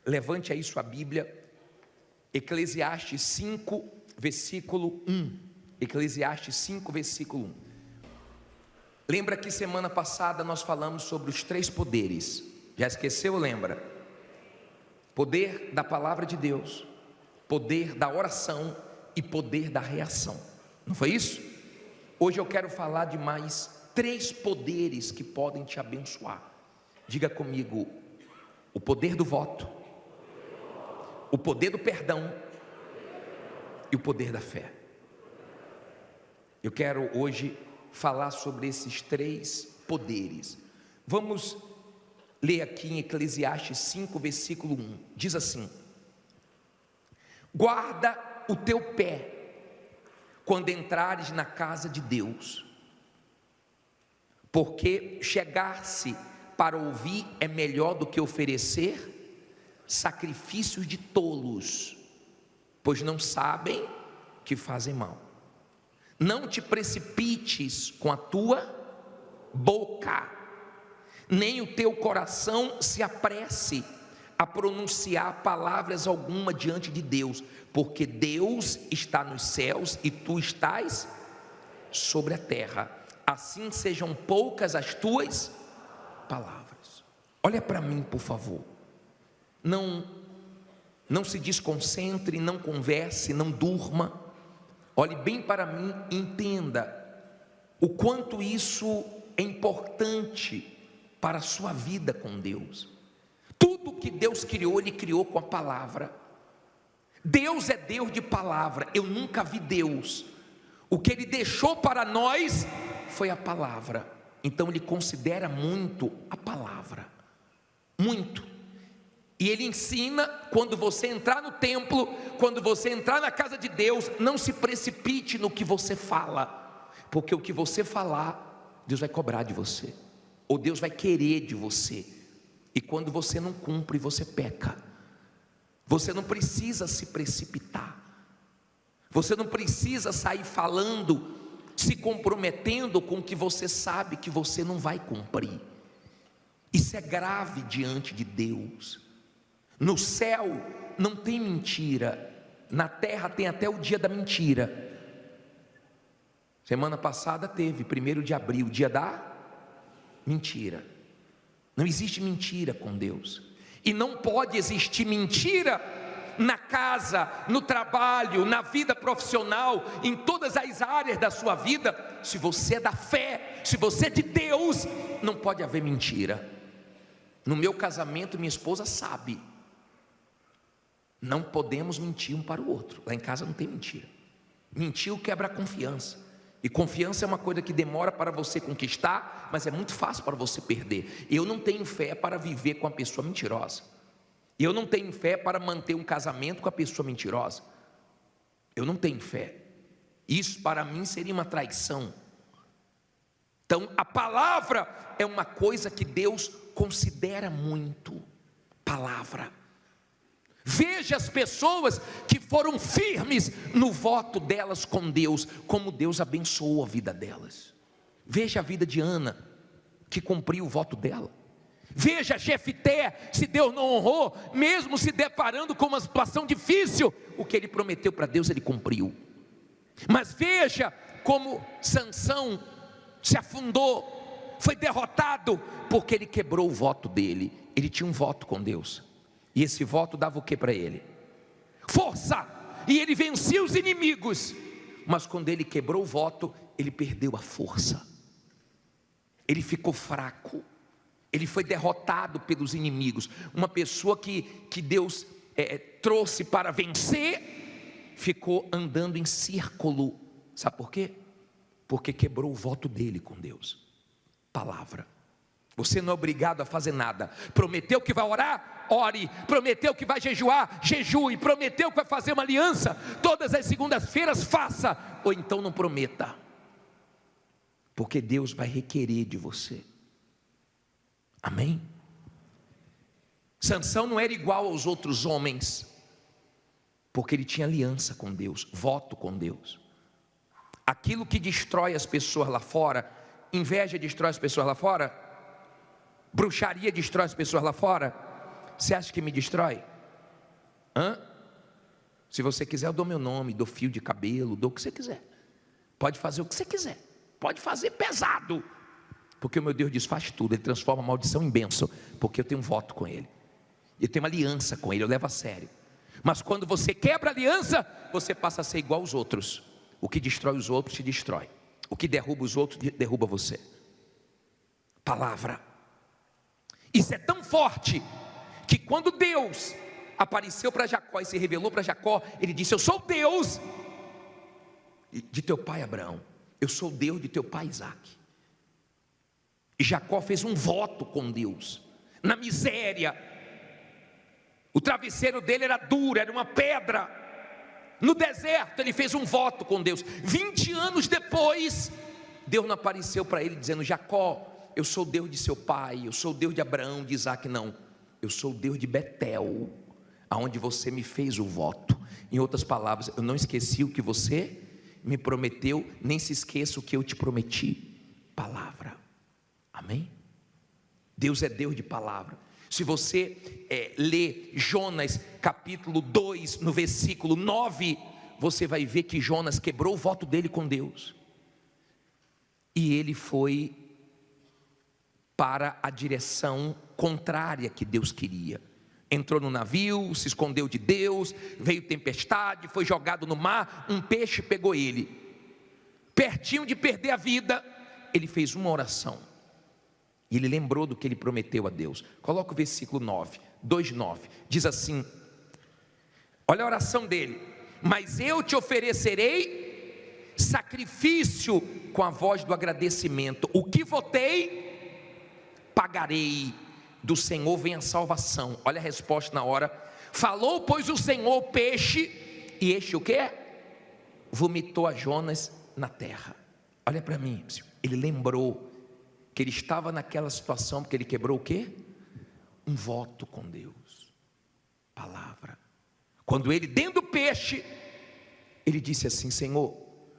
Levante aí sua Bíblia, Eclesiastes 5, versículo 1. Eclesiastes 5, versículo 1. Lembra que semana passada nós falamos sobre os 3 poderes? Já esqueceu ou lembra? Poder da palavra de Deus, poder da oração e poder da reação. Não foi isso? Hoje eu quero falar de mais 3 poderes que podem te abençoar. Diga comigo: o poder do voto, o poder do perdão e o poder da fé. Eu quero hoje falar sobre esses 3 poderes. Vamos ler aqui em Eclesiastes 5, versículo 1. Diz assim: guarda o teu pé quando entrares na casa de Deus, porque chegar-se para ouvir é melhor do que oferecer sacrifícios de tolos, pois não sabem que fazem mal. Não te precipites com a tua boca, nem o teu coração se apresse a pronunciar palavras alguma diante de Deus, porque Deus está nos céus e tu estás sobre a terra. Assim sejam poucas as tuas palavras. Olha para mim, por favor. Não se desconcentre, não converse, não durma. Olhe bem para mim e entenda o quanto isso é importante para a sua vida com Deus. Tudo que Deus criou, Ele criou com a palavra. Deus é Deus de palavra. Eu nunca vi Deus. O que Ele deixou para nós foi a palavra. Então Ele considera muito a palavra, muito. E Ele ensina, quando você entrar no templo, quando você entrar na casa de Deus, não se precipite no que você fala, porque o que você falar, Deus vai cobrar de você, ou Deus vai querer de você. E quando você não cumpre, você peca. Você não precisa se precipitar, você não precisa sair falando, se comprometendo com o que você sabe que você não vai cumprir. Isso é grave diante de Deus. No céu não tem mentira, na terra tem até o dia da mentira. Semana passada teve 1º de abril, dia da mentira. Não existe mentira com Deus, e não pode existir mentira na casa, no trabalho, na vida profissional, em todas as áreas da sua vida. Se você é da fé, se você é de Deus, não pode haver mentira. No meu casamento, minha esposa sabe, não podemos mentir um para o outro. Lá em casa não tem mentira. Mentir quebra a confiança, e confiança é uma coisa que demora para você conquistar, mas é muito fácil para você perder. Eu não tenho fé para viver com a pessoa mentirosa. Eu não tenho fé para manter um casamento com a pessoa mentirosa. Eu não tenho fé. Isso para mim seria uma traição. Então a palavra é uma coisa que Deus considera muito. Palavra. Veja as pessoas que foram firmes no voto delas com Deus, como Deus abençoou a vida delas. Veja a vida de Ana, que cumpriu o voto dela. Veja Jefté, se Deus não honrou, mesmo se deparando com uma situação difícil, o que ele prometeu para Deus, ele cumpriu. Mas veja como Sansão se afundou, foi derrotado, porque ele quebrou o voto dele. Ele tinha um voto com Deus, e esse voto dava o que para ele? Força, e ele vencia os inimigos. Mas quando ele quebrou o voto, ele perdeu a força, ele ficou fraco, ele foi derrotado pelos inimigos. Uma pessoa que Deus trouxe para vencer, ficou andando em círculo. Sabe por quê? Porque quebrou o voto dele com Deus. Palavra. Você não é obrigado a fazer nada. Prometeu que vai orar? Ore. Prometeu que vai jejuar? Jejue. Prometeu que vai fazer uma aliança? Todas as segundas-feiras faça. Ou então não prometa, porque Deus vai requerer de você. Amém? Sansão não era igual aos outros homens, porque ele tinha aliança com Deus, voto com Deus. Aquilo que destrói as pessoas lá fora, inveja destrói as pessoas lá fora, bruxaria destrói as pessoas lá fora. Você acha que me destrói? Hã? Se você quiser, eu dou meu nome, dou fio de cabelo, dou o que você quiser. Pode fazer o que você quiser. Pode fazer pesado. Porque o meu Deus diz, faz tudo. Ele transforma a maldição em bênção. Porque eu tenho um voto com Ele. Eu tenho uma aliança com Ele, eu levo a sério. Mas quando você quebra a aliança, você passa a ser igual aos outros. O que destrói os outros, te destrói. O que derruba os outros, derruba você. Palavra. Isso é tão forte, que quando Deus apareceu para Jacó e se revelou para Jacó, Ele disse, eu sou o Deus de teu pai Abraão. Eu sou o Deus de teu pai Isaque. E Jacó fez um voto com Deus, na miséria. O travesseiro dele era duro, era uma pedra. No deserto ele fez um voto com Deus. 20 anos depois, Deus não apareceu para ele dizendo, Jacó, eu sou o Deus de seu pai, eu sou o Deus de Abraão, de Isaque. Não, eu sou o Deus de Betel, aonde você me fez o voto. Em outras palavras, eu não esqueci o que você me prometeu, nem se esqueça o que eu te prometi. Palavra. Amém? Deus é Deus de palavra. Se você ler Jonas capítulo 2, no versículo 9, você vai ver que Jonas quebrou o voto dele com Deus, e ele foi para a direção contrária que Deus queria. Entrou no navio, se escondeu de Deus, veio tempestade, foi jogado no mar, um peixe pegou ele. Pertinho de perder a vida, ele fez uma oração. E ele lembrou do que ele prometeu a Deus. Coloca o versículo 9, 2:9. Diz assim, olha a oração dele. Mas eu te oferecerei sacrifício com a voz do agradecimento. O que votei, pagarei. Do Senhor vem a salvação. Olha a resposta na hora. Falou, pois, o Senhor peixe, e este o que? Vomitou a Jonas na terra. Olha para mim, ele lembrou que ele estava naquela situação, porque ele quebrou o quê? Um voto com Deus. Palavra. Quando ele, dentro do peixe, ele disse assim, Senhor,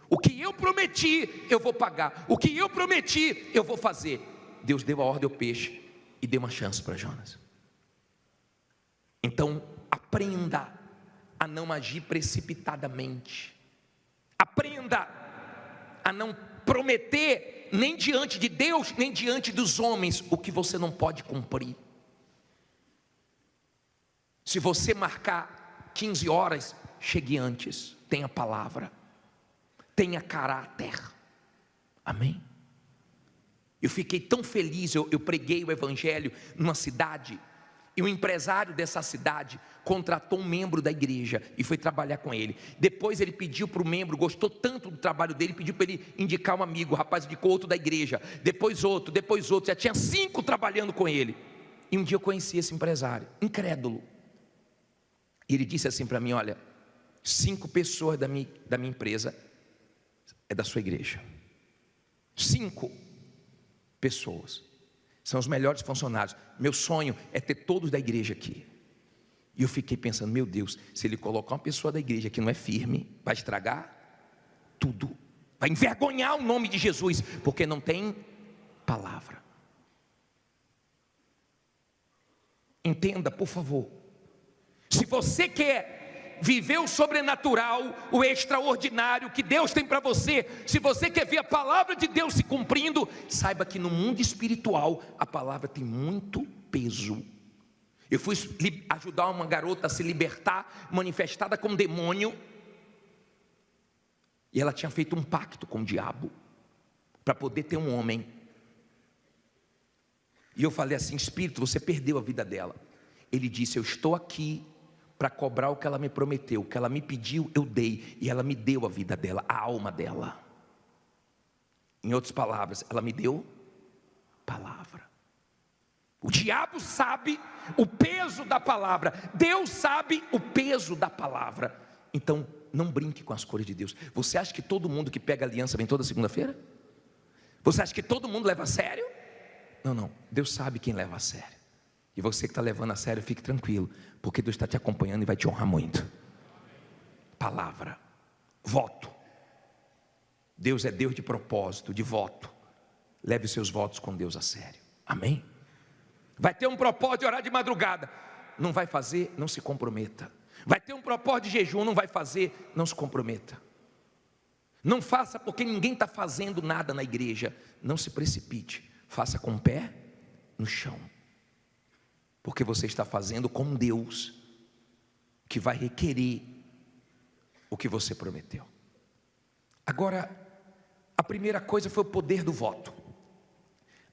o que eu prometi, eu vou pagar. O que eu prometi, eu vou fazer. Deus deu a ordem ao peixe e deu uma chance para Jonas. Então, aprenda a não agir precipitadamente. Aprenda a não prometer nem diante de Deus, nem diante dos homens, o que você não pode cumprir. Se você marcar 15 horas, chegue antes. Tenha palavra, tenha caráter. Amém? Eu fiquei tão feliz, eu preguei o evangelho numa cidade, e o empresário dessa cidade contratou um membro da igreja e foi trabalhar com ele. Depois ele pediu para o membro, gostou tanto do trabalho dele, pediu para ele indicar um amigo. O rapaz indicou outro da igreja, depois outro, já tinha 5 trabalhando com ele. E um dia eu conheci esse empresário, incrédulo, e ele disse assim para mim, olha, 5 pessoas da minha empresa é da sua igreja. 5 pessoas são os melhores funcionários. Meu sonho é ter todos da igreja aqui. E eu fiquei pensando, meu Deus, se ele colocar uma pessoa da igreja que não é firme, vai estragar tudo, vai envergonhar o nome de Jesus, porque não tem palavra. Entenda, por favor, se você quer viver o sobrenatural, o extraordinário que Deus tem para você, se você quer ver a palavra de Deus se cumprindo, saiba que no mundo espiritual a palavra tem muito peso. Eu fui ajudar uma garota a se libertar, manifestada com um demônio, e ela tinha feito um pacto com o diabo para poder ter um homem. E eu falei assim, Espírito, você perdeu a vida dela. Ele disse, eu estou aqui para cobrar o que ela me prometeu, o que ela me pediu, eu dei, e ela me deu a vida dela, a alma dela. Em outras palavras, ela me deu palavra. O diabo sabe o peso da palavra, Deus sabe o peso da palavra. Então, não brinque com as cores de Deus. Você acha que todo mundo que pega aliança vem toda segunda-feira? Você acha que todo mundo leva a sério? Não, Deus sabe quem leva a sério. E você que está levando a sério, fique tranquilo, porque Deus está te acompanhando e vai te honrar muito. Palavra, voto. Deus é Deus de propósito, de voto. Leve os seus votos com Deus a sério. Amém? Vai ter um propósito de orar de madrugada. Não vai fazer, não se comprometa. Vai ter um propósito de jejum, não vai fazer, não se comprometa. Não faça porque ninguém está fazendo nada na igreja. Não se precipite, faça com o pé no chão. Porque você está fazendo com Deus, que vai requerer o que você prometeu. Agora, a primeira coisa foi o poder do voto.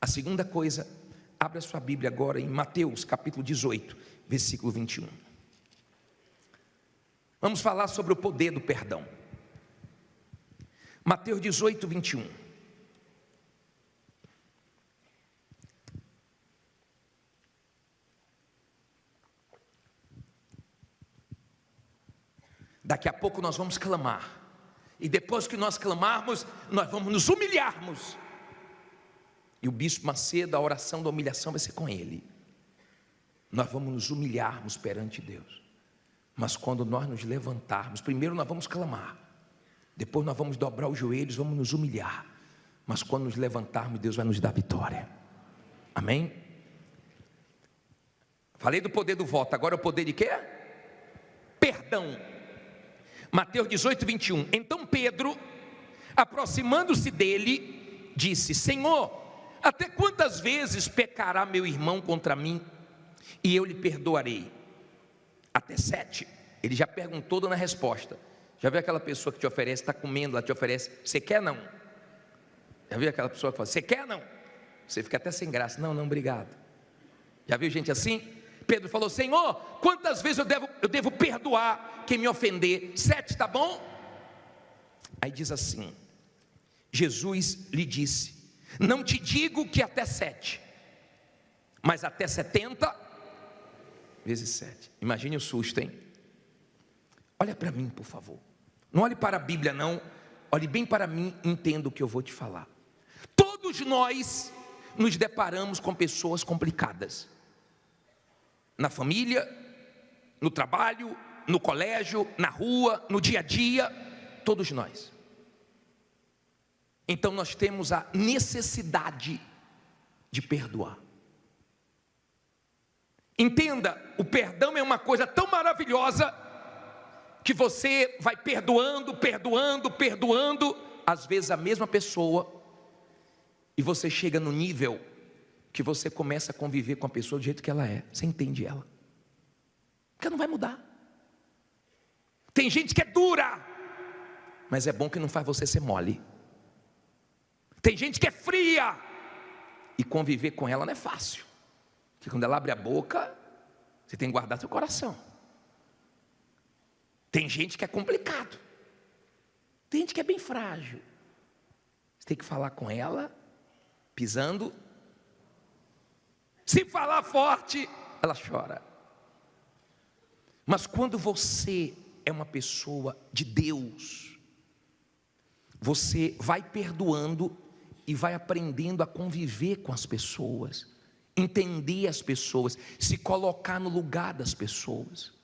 A segunda coisa, abra sua Bíblia agora em Mateus capítulo 18, versículo 21. Vamos falar sobre o poder do perdão. Mateus 18, 21. Daqui a pouco nós vamos clamar. E depois que nós clamarmos, nós vamos nos humilharmos. E o bispo Macedo, a oração da humilhação vai ser com ele. Nós vamos nos humilharmos perante Deus. Mas quando nós nos levantarmos, primeiro nós vamos clamar. Depois nós vamos dobrar os joelhos, vamos nos humilhar. Mas quando nos levantarmos, Deus vai nos dar vitória. Amém? Falei do poder do voto, agora é o poder de quê? Perdão. Mateus 18, 21. Então Pedro, aproximando-se dele, disse: Senhor, até quantas vezes pecará meu irmão contra mim, e eu lhe perdoarei? Até 7. Ele já perguntou, dando a resposta. Já viu aquela pessoa que te oferece, está comendo, ela te oferece, você quer não? Já viu aquela pessoa que fala, você quer não? Você fica até sem graça, não, obrigado. Já viu gente assim? Pedro falou, Senhor, quantas vezes eu devo perdoar quem me ofender? 7, está bom? Aí diz assim, Jesus lhe disse, não te digo que até 7, mas até 70 vezes 7. Imagine o susto, hein? Olha para mim, por favor. Não olhe para a Bíblia não, olhe bem para mim e entenda o que eu vou te falar. Todos nós nos deparamos com pessoas complicadas. Na família, no trabalho, no colégio, na rua, no dia a dia, todos nós. Então nós temos a necessidade de perdoar. Entenda, o perdão é uma coisa tão maravilhosa que você vai perdoando, às vezes a mesma pessoa, e você chega no nível que você começa a conviver com a pessoa do jeito que ela é, você entende ela, porque não vai mudar. Tem gente que é dura, mas é bom que não faz você ser mole. Tem gente que é fria, e conviver com ela não é fácil, porque quando ela abre a boca, você tem que guardar seu coração. Tem gente que é complicado, tem gente que é bem frágil, você tem que falar com ela, pisando. Se falar forte, ela chora. Mas quando você é uma pessoa de Deus, você vai perdoando e vai aprendendo a conviver com as pessoas, entender as pessoas, se colocar no lugar das pessoas.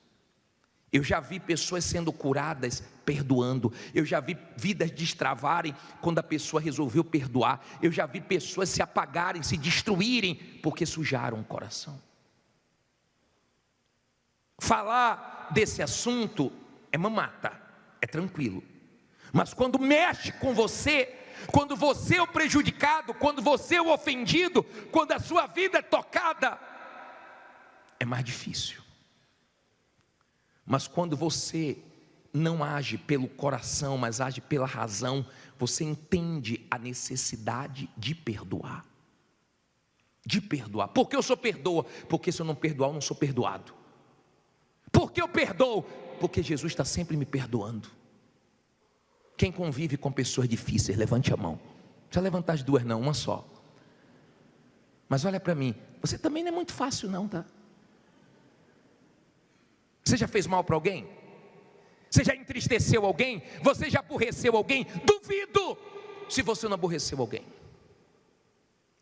Eu já vi pessoas sendo curadas perdoando. Eu já vi vidas destravarem quando a pessoa resolveu perdoar. Eu já vi pessoas se apagarem, se destruírem porque sujaram o coração. Falar desse assunto é mamata, é tranquilo. Mas quando mexe com você, quando você é o prejudicado, quando você é o ofendido, quando a sua vida é tocada, é mais difícil. Mas quando você não age pelo coração, mas age pela razão, você entende a necessidade de perdoar. De perdoar. Por que eu sou perdoa? Porque se eu não perdoar, eu não sou perdoado. Por que eu perdoo? Porque Jesus está sempre me perdoando. Quem convive com pessoas difíceis, levante a mão. Não precisa levantar as duas não, uma só. Mas olha para mim, você também não é muito fácil não, tá? Você já fez mal para alguém? Você já entristeceu alguém? Você já aborreceu alguém? Duvido se você não aborreceu alguém.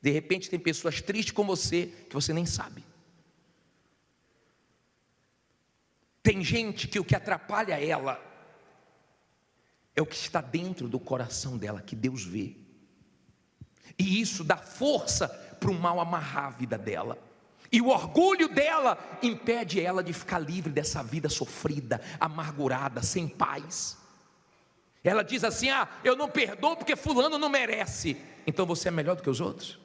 De repente tem pessoas tristes com você que você nem sabe. Tem gente que o que atrapalha ela é o que está dentro do coração dela, que Deus vê. E isso dá força para o mal amarrar a vida dela. E o orgulho dela impede ela de ficar livre dessa vida sofrida, amargurada, sem paz. Ela diz assim: eu não perdoo porque fulano não merece. Então você é melhor do que os outros?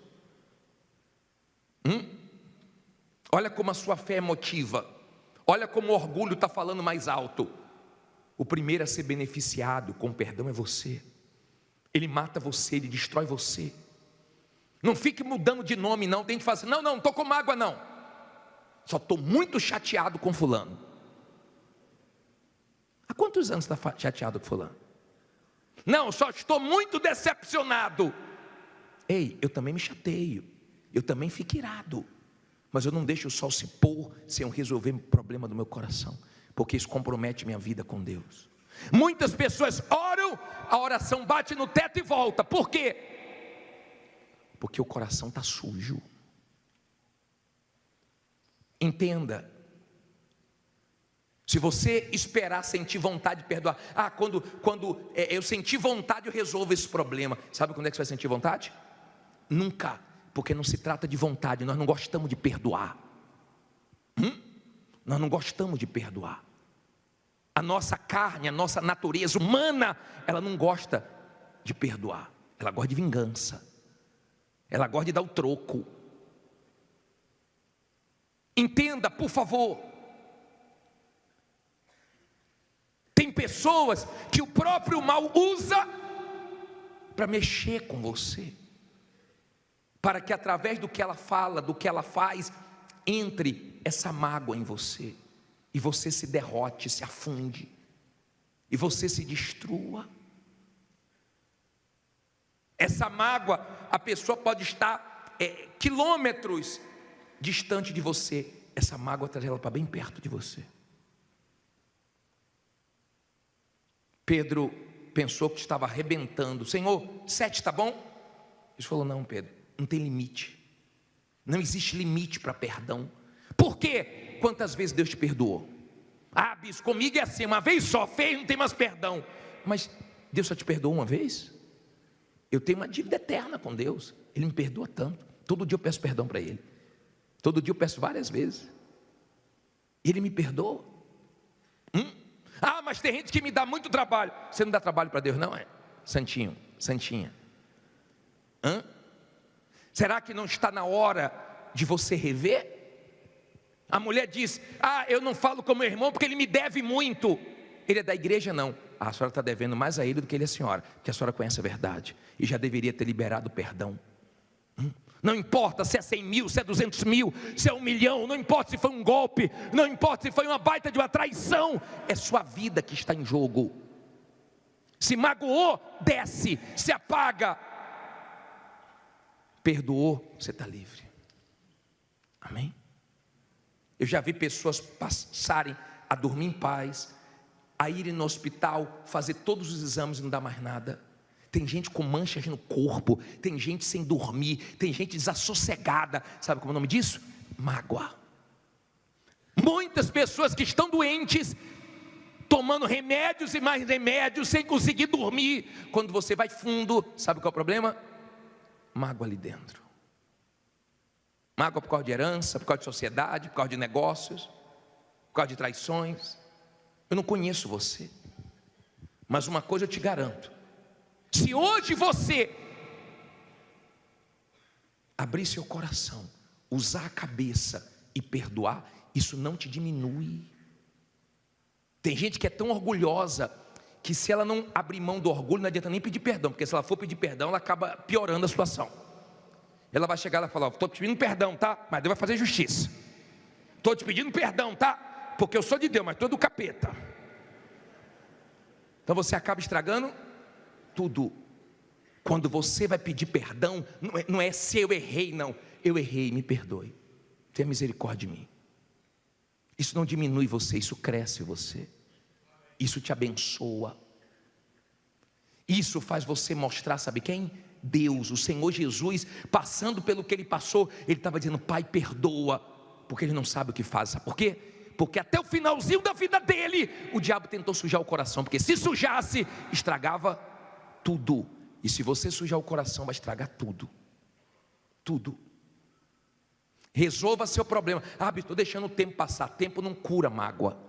Olha como a sua fé é emotiva. Olha como o orgulho está falando mais alto. O primeiro a ser beneficiado com perdão é você. Ele mata você, ele destrói você. Não fique mudando de nome não. Tem que falar assim: não estou com mágoa não. Só estou muito chateado com fulano. Há quantos anos está chateado com fulano? Não, só estou muito decepcionado. Ei, eu também me chateio. Eu também fico irado. Mas eu não deixo o sol se pôr sem eu resolver o problema do meu coração, porque isso compromete minha vida com Deus. Muitas pessoas oram, a oração bate no teto e volta. Por quê? Porque o coração está sujo. Entenda. Se você esperar sentir vontade de perdoar, quando eu sentir vontade eu resolvo esse problema. Sabe quando é que você vai sentir vontade? Nunca. Porque não se trata de vontade, nós não gostamos de perdoar. Nós não gostamos de perdoar. A nossa carne, a nossa natureza humana, ela não gosta de perdoar. Ela gosta de vingança. Ela gosta de dar o troco. Entenda, por favor. Tem pessoas que o próprio mal usa para mexer com você, para que através do que ela fala, do que ela faz, entre essa mágoa em você, e você se derrote, se afunde, e você se destrua. Essa mágoa, a pessoa pode estar quilômetros distante de você, essa mágoa traz ela para bem perto de você. Pedro pensou que estava arrebentando. Senhor, 7 está bom? Ele falou: não, Pedro, não tem limite. Não existe limite para perdão. Por quê? Quantas vezes Deus te perdoou? Bispo, comigo é assim, uma vez só, fez, não tem mais perdão. Mas Deus só te perdoou uma vez? Eu tenho uma dívida eterna com Deus. Ele me perdoa tanto. Todo dia eu peço perdão para Ele. Todo dia eu peço várias vezes. Ele me perdoa. Mas tem gente que me dá muito trabalho. Você não dá trabalho para Deus não, é? Santinho, santinha. Será que não está na hora de você rever? A mulher diz: eu não falo com meu irmão porque ele me deve muito. Ele é da igreja? Não. A senhora está devendo mais a ele do que ele a senhora, porque a senhora conhece a verdade e já deveria ter liberado o perdão. Não importa se é 100 mil, se é 200 mil, se é 1 milhão, não importa se foi um golpe, não importa se foi uma baita de uma traição, é sua vida que está em jogo. Se magoou, desce, se apaga. Perdoou, você está livre. Amém? Eu já vi pessoas passarem a dormir em paz, a irem no hospital, fazer todos os exames e não dá mais nada. Tem gente com manchas no corpo, tem gente sem dormir, tem gente desassossegada. Sabe como é o nome disso? Mágoa. Muitas pessoas que estão doentes, tomando remédios e mais remédios, sem conseguir dormir. Quando você vai fundo, sabe qual é o problema? Mágoa ali dentro. Mágoa por causa de herança, por causa de sociedade, por causa de negócios, por causa de traições. Eu não conheço você, mas uma coisa eu te garanto: se hoje você abrir seu coração, usar a cabeça e perdoar, isso não te diminui. Tem gente que é tão orgulhosa que se ela não abrir mão do orgulho, não adianta nem pedir perdão, porque se ela for pedir perdão, ela acaba piorando a situação. Ela vai chegar lá e falar: estou te pedindo perdão, tá? Mas Deus vai fazer justiça. Estou te pedindo perdão, tá? Porque eu sou de Deus, mas estou do capeta. Então você acaba estragando tudo. Quando você vai pedir perdão, não é se eu errei, não. Eu errei, me perdoe. Tenha misericórdia de mim. Isso não diminui você, isso cresce você. Isso te abençoa. Isso faz você mostrar, sabe quem? Deus, o Senhor Jesus, passando pelo que Ele passou, Ele estava dizendo: Pai, perdoa, porque Ele não sabe o que faz. Sabe por quê? Porque até o finalzinho da vida dele, o diabo tentou sujar o coração, porque se sujasse, estragava tudo. E se você sujar o coração, vai estragar tudo. Tudo. Resolva seu problema. Estou deixando o tempo passar. Tempo não cura mágoa.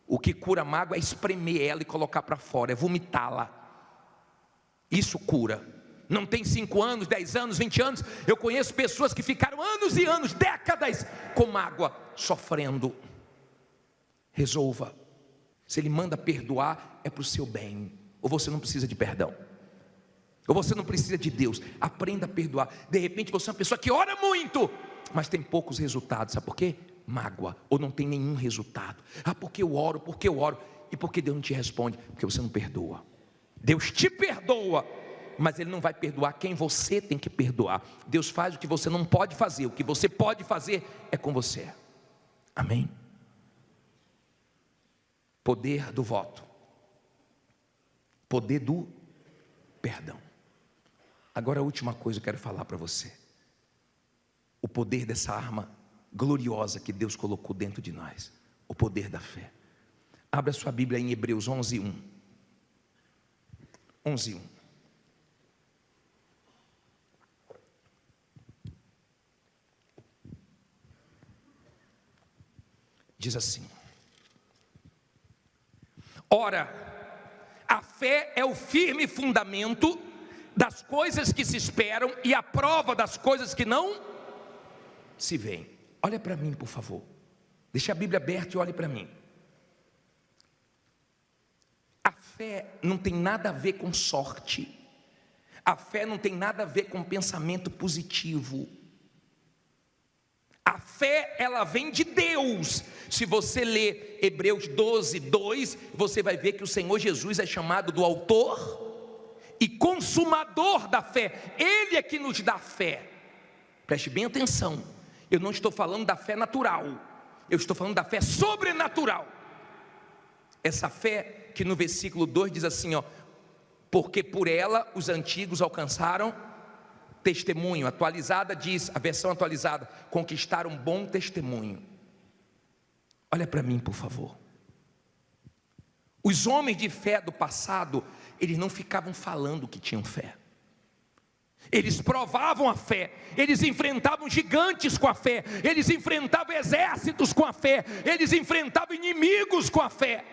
O que cura mágoa é espremer ela e colocar para fora, é vomitá-la. Isso cura. Não tem 5 anos, 10 anos, 20 anos. Eu conheço pessoas que ficaram anos e anos, décadas, com mágoa, sofrendo. Resolva. Se Ele manda perdoar, é para o seu bem. Ou você não precisa de perdão, ou você não precisa de Deus. Aprenda a perdoar. De repente você é uma pessoa que ora muito, mas tem poucos resultados. Sabe por quê? Mágoa, ou não tem nenhum resultado. Porque eu oro, e porque Deus não te responde? Porque você não perdoa. Deus te perdoa, mas Ele não vai perdoar quem você tem que perdoar. Deus faz o que você não pode fazer. O que você pode fazer é com você. Amém? Poder do voto. Poder do perdão. Agora a última coisa que eu quero falar para você. O poder dessa arma gloriosa que Deus colocou dentro de nós. O poder da fé. Abra sua Bíblia em Hebreus 11:1. 11:1. Diz assim: ora, a fé é o firme fundamento das coisas que se esperam e a prova das coisas que não se veem. Olha para mim, por favor. Deixa a Bíblia aberta e olhe para mim. A fé não tem nada a ver com sorte. A fé não tem nada a ver com pensamento positivo. A fé, ela vem de Deus. Se você ler Hebreus 12:2, você vai ver que o Senhor Jesus é chamado do autor e consumador da fé. Ele é que nos dá fé. Preste bem atenção. Eu não estou falando da fé natural, eu estou falando da fé sobrenatural. Essa fé que no versículo 2 diz assim, porque por ela os antigos alcançaram testemunho. Atualizada diz, a versão atualizada, conquistaram bom testemunho. Olha para mim, por favor. Os homens de fé do passado, eles não ficavam falando que tinham fé. Eles provavam a fé, eles enfrentavam gigantes com a fé, eles enfrentavam exércitos com a fé, eles enfrentavam inimigos com a fé.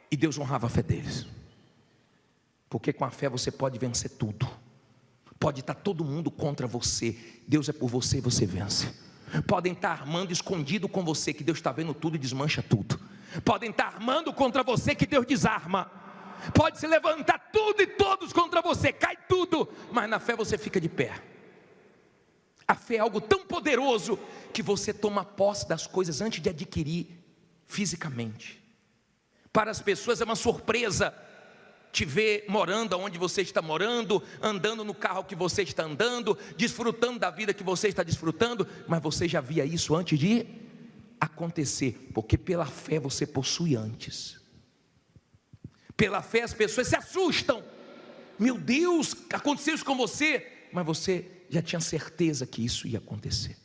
E Deus honrava a fé deles. Porque com a fé você pode vencer tudo. Pode estar todo mundo contra você, Deus é por você e você vence. Podem estar armando escondido com você, que Deus está vendo tudo e desmancha tudo. Podem estar armando contra você, que Deus desarma. Pode se levantar tudo e todos contra você, cai tudo, mas na fé você fica de pé. A fé é algo tão poderoso que você toma posse das coisas antes de adquirir fisicamente. Para as pessoas é uma surpresa te ver morando onde você está morando, andando no carro que você está andando, desfrutando da vida que você está desfrutando, mas você já via isso antes de acontecer, porque pela fé você possui antes. Pela fé as pessoas se assustam. Meu Deus, aconteceu isso com você, mas você já tinha certeza que isso ia acontecer.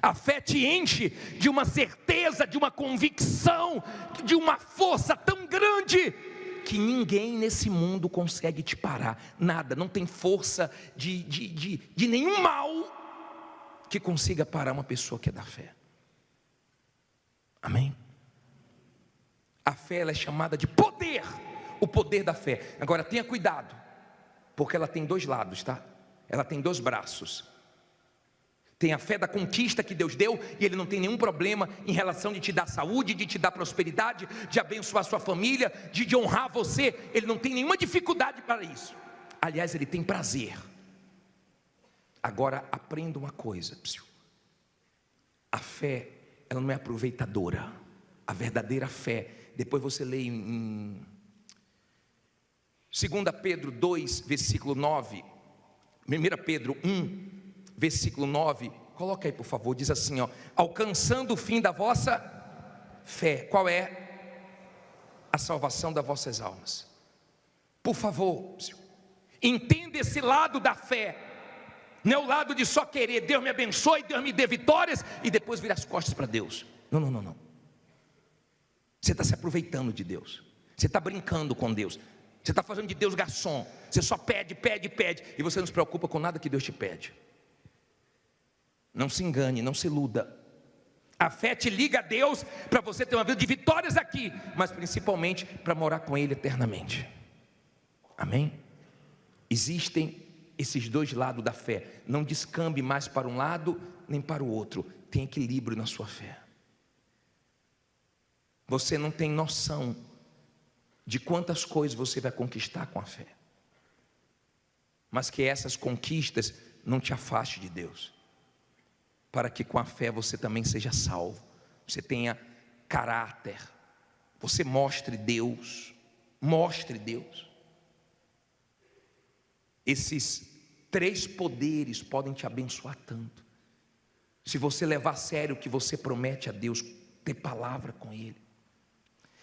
A fé te enche de uma certeza, de uma convicção, de uma força tão grande que ninguém nesse mundo consegue te parar. Nada, não tem força de nenhum mal que consiga parar uma pessoa que é da fé. Amém? A fé, ela é chamada de poder. O poder da fé. Agora tenha cuidado, porque ela tem dois lados, tá? Ela tem dois braços. Tem a fé da conquista que Deus deu, e Ele não tem nenhum problema em relação de te dar saúde, de te dar prosperidade, de abençoar sua família, de honrar você. Ele não tem nenhuma dificuldade para isso. Aliás, Ele tem prazer. Agora aprenda uma coisa. A fé, ela não é aproveitadora. A verdadeira fé, depois você lê em 2 Pedro 2, versículo 9, 1 Pedro 1, versículo 9, coloca aí por favor, diz assim, alcançando o fim da vossa fé. Qual é? A salvação das vossas almas. Por favor, entenda esse lado da fé. Não é o lado de só querer, Deus me abençoe, Deus me dê vitórias, e depois virar as costas para Deus. Não. Você está se aproveitando de Deus, você está brincando com Deus. Você está fazendo de Deus garçom. Você só pede, e você não se preocupa com nada que Deus te pede. Não se engane, não se iluda. A fé te liga a Deus para você ter uma vida de vitórias aqui, mas principalmente para morar com Ele eternamente. Amém? Existem esses dois lados da fé. Não descambe mais para um lado nem para o outro. Tem equilíbrio na sua fé. Você não tem noção de quantas coisas você vai conquistar com a fé, mas que essas conquistas não te afastem de Deus, para que com a fé você também seja salvo, você tenha caráter, você mostre Deus. Esses 3 poderes podem te abençoar tanto, se você levar a sério o que você promete a Deus, ter palavra com Ele.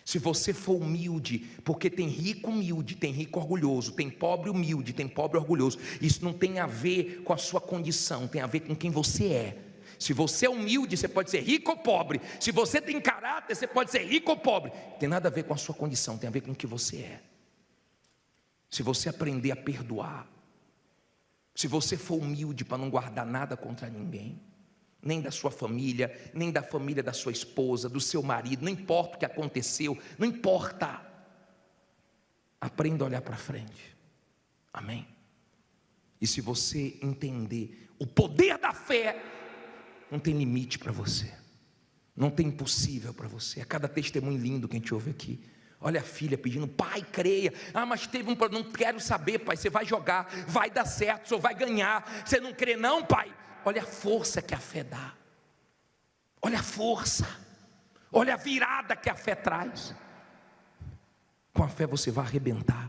Se você for humilde, porque tem rico humilde, tem rico orgulhoso, tem pobre humilde, tem pobre orgulhoso. Isso não tem a ver com a sua condição, tem a ver com quem você é. Se você é humilde, você pode ser rico ou pobre. Se você tem caráter, você pode ser rico ou pobre. Não tem nada a ver com a sua condição, tem a ver com o que você é. Se você aprender a perdoar, se você for humilde para não guardar nada contra ninguém, nem da sua família, nem da família da sua esposa, do seu marido, não importa o que aconteceu, não importa. Aprenda a olhar para frente. Amém? E se você entender o poder da fé, não tem limite para você, não tem impossível para você. É cada testemunho lindo que a gente ouve aqui. Olha a filha pedindo: pai, creia. Mas teve um problema. Não quero saber, pai, você vai jogar, vai dar certo, o senhor vai ganhar. Você não crê não, pai? Olha a força que a fé dá, olha a força, olha a virada que a fé traz. Com a fé você vai arrebentar.